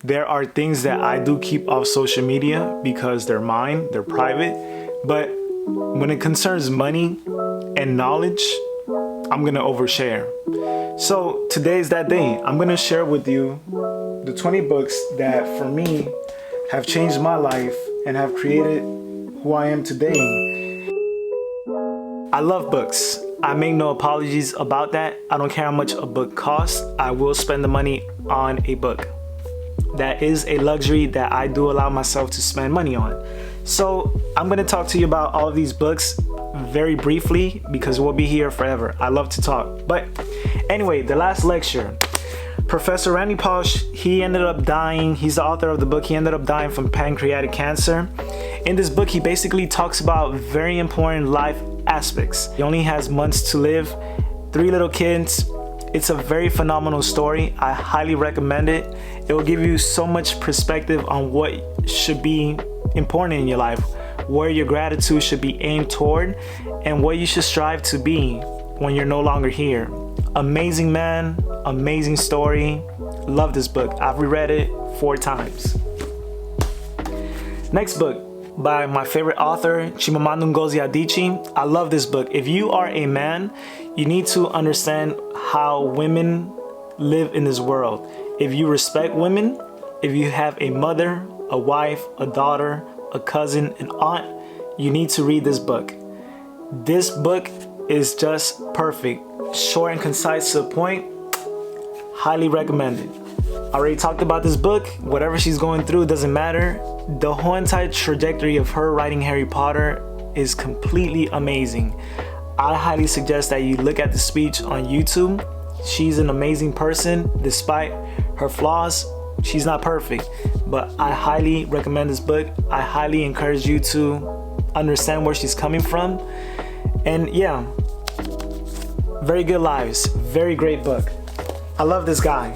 There are things that I do keep off social media because they're mine, they're private. But when it concerns money and knowledge, I'm gonna overshare. So today's that day. I'm gonna share with you the 20 books that for me have changed my life and have created who I am today. I love books. I make no apologies about that. I don't care how much a book costs. I will spend the money on a book. That is a luxury that I do allow myself to spend money on. So I'm going to talk to you about all of these books very briefly because we'll be here forever. I love to talk. But anyway, the last lecture, Professor Randy Pausch, he ended up dying. He's the author of the book. He ended up dying from pancreatic cancer. In this book, he basically talks about very important life aspects. He only has months to live, 3 little kids. It's a very phenomenal story. I highly recommend it. It will give you so much perspective on what should be important in your life, where your gratitude should be aimed toward, and what you should strive to be when you're no longer here. Amazing man, amazing story. Love this book. I've reread it 4 times. Next book by my favorite author, Chimamanda Ngozi Adichie. I love this book. If you are a man, you need to understand how women live in this world. If you respect women, if you have a mother, a wife, a daughter, a cousin, an aunt, you need to read this book. This book is just perfect. Short and concise to the point. Highly recommended. I already talked about this book. Whatever she's going through doesn't matter. The whole entire trajectory of her writing Harry Potter is completely amazing. I highly suggest that you look at the speech on YouTube. She's an amazing person. Despite her flaws, she's not perfect. But I highly recommend this book. I highly encourage you to understand where she's coming from. And yeah, very good lives. Very great book. I love this guy.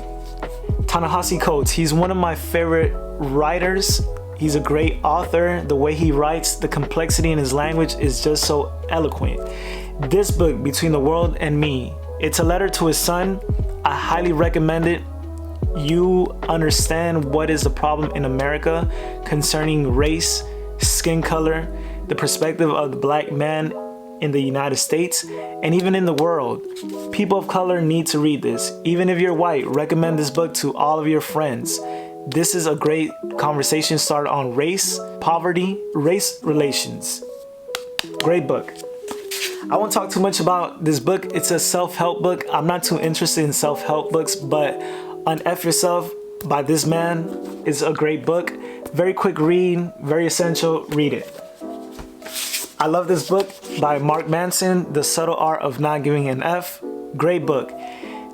Ta-Nehisi Coates. He's one of my favorite writers. He's a great author. The way he writes, the complexity in his language is just so eloquent. This book, Between the World and Me, it's a letter to his son. I highly recommend it. You understand what is the problem in America concerning race, skin color, the perspective of the black man in the United States, and even in the world. People of color need to read this. Even if you're white, recommend this book to all of your friends. This is a great conversation starter on race, poverty, race relations. Great book. I won't talk too much about this book. It's a self-help book. I'm not too interested in self-help books, but Unf Yourself by this man is a great book. Very quick read, very essential. Read it. I love this book by Mark Manson, The Subtle Art of Not Giving an F. Great book.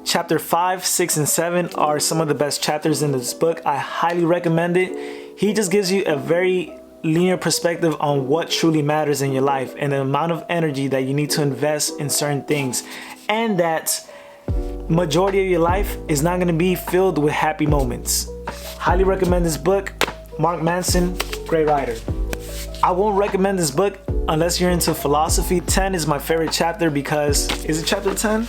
Chapter 5, 6, and 7 are some of the best chapters in this book. I highly recommend it. He just gives you a very linear perspective on what truly matters in your life and the amount of energy that you need to invest in certain things. And that majority of your life is not going to be filled with happy moments. Highly recommend this book. Mark Manson, great writer. I won't recommend this book unless you're into philosophy. 10 is my favorite chapter because, is it chapter 10?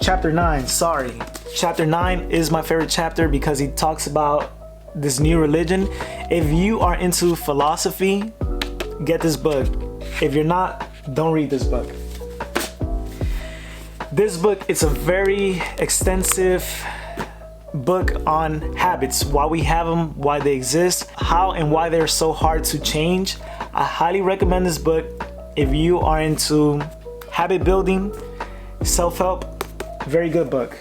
Chapter 9, sorry. Chapter 9 is my favorite chapter because he talks about this new religion. If you are into philosophy, get this book. If you're not, don't read this book. This book is a very extensive book on habits, why we have them, why they exist, how and why they're so hard to change. I highly recommend this book if you are into habit building, self-help. Very good book.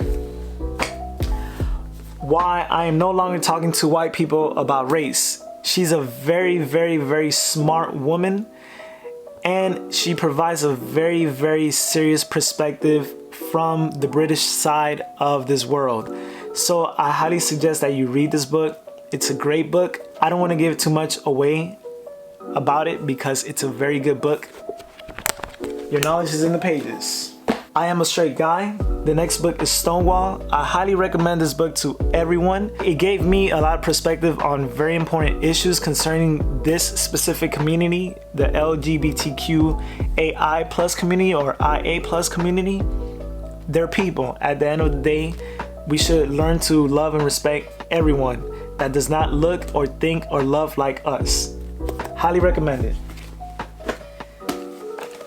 Why I am no longer talking to white people about race. She's a very, very, very smart woman, and she provides a very, very serious perspective from the British side of this world. So I highly suggest that you read this book. It's a great book. I don't want to give too much away about it because it's a very good book. Your knowledge is in the pages. I Am a Straight Guy. The next book is Stonewall. I highly recommend this book to everyone. It gave me a lot of perspective on very important issues concerning this specific community, the LGBTQAI plus community or IA plus community. They're people. At the end of the day, We should learn to love and respect everyone that does not look or think or love like us. Highly recommend it.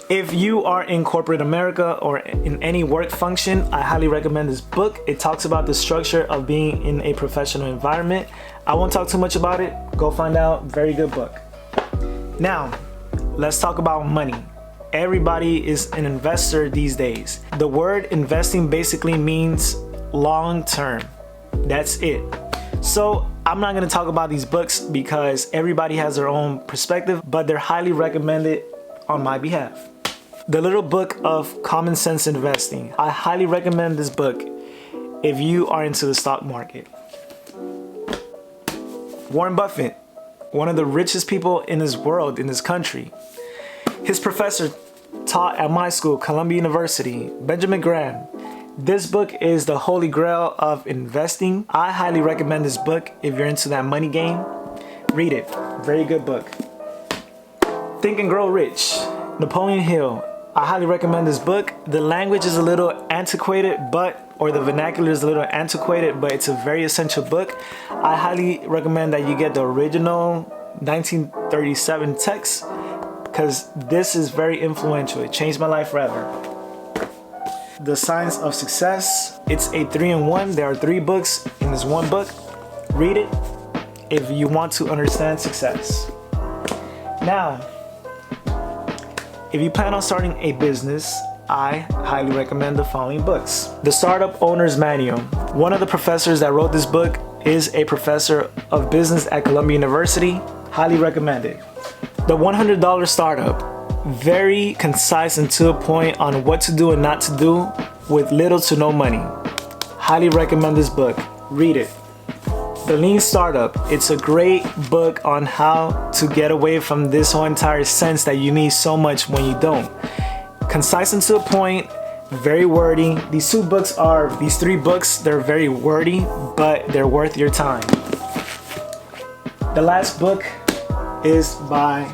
If you are in corporate America or in any work function, I highly recommend this book. It talks about the structure of being in a professional environment. I won't talk too much about it. Go find out. Very good book. Now, let's talk about money. Everybody is an investor these days. The word investing basically means long term. That's it. So I'm not going to talk about these books because everybody has their own perspective, but they're highly recommended on my behalf. The Little Book of Common Sense Investing. I highly recommend this book if you are into the stock market. Warren Buffett, one of the richest people in this world, in this country. His professor taught at my school, Columbia University, Benjamin Graham. This book is the holy grail of investing. I highly recommend this book if you're into that money game. Read it. Very good book. Think and Grow Rich, Napoleon Hill. I highly recommend this book. The language is a little antiquated, or the vernacular is a little antiquated, but it's a very essential book. I highly recommend that you get the original 1937 text because this is very influential. It changed my life forever. The Science of Success. It's a 3-in-1. There are 3 books in this one book. Read it if you want to understand success. Now, if you plan on starting a business, I highly recommend the following books. The Startup Owner's Manual. One of the professors that wrote this book is a professor of business at Columbia University. Highly recommend it. The $100 Startup. Very concise and to the point on what to do and not to do with little to no money. Highly recommend this book. Read it. The Lean Startup. It's a great book on how to get away from this whole entire sense that you need so much when you don't. Concise and to the point, very wordy. These 3 books, they're very wordy, but they're worth your time. The last book is by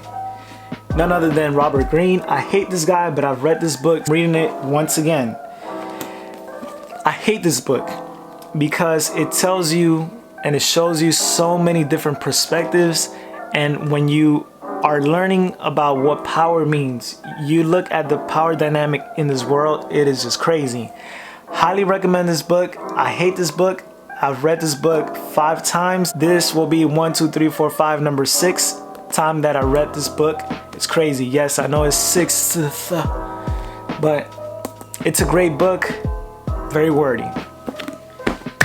none other than Robert Greene. I hate this guy, but I've read this book, reading it once again. I hate this book because it tells you and it shows you so many different perspectives, and when you are learning about what power means, you look at the power dynamic in this world, it is just crazy. Highly recommend this book. I hate this book. I've read this book 5 times. This will be 1, 2, 3, 4, 5, number 6 time that I read this book. It's crazy. Yes, I know it's 6th, but it's a great book, very wordy.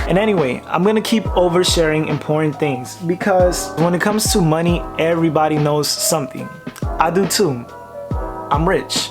And anyway, I'm gonna keep oversharing important things because when it comes to money, everybody knows something. I do too. I'm rich.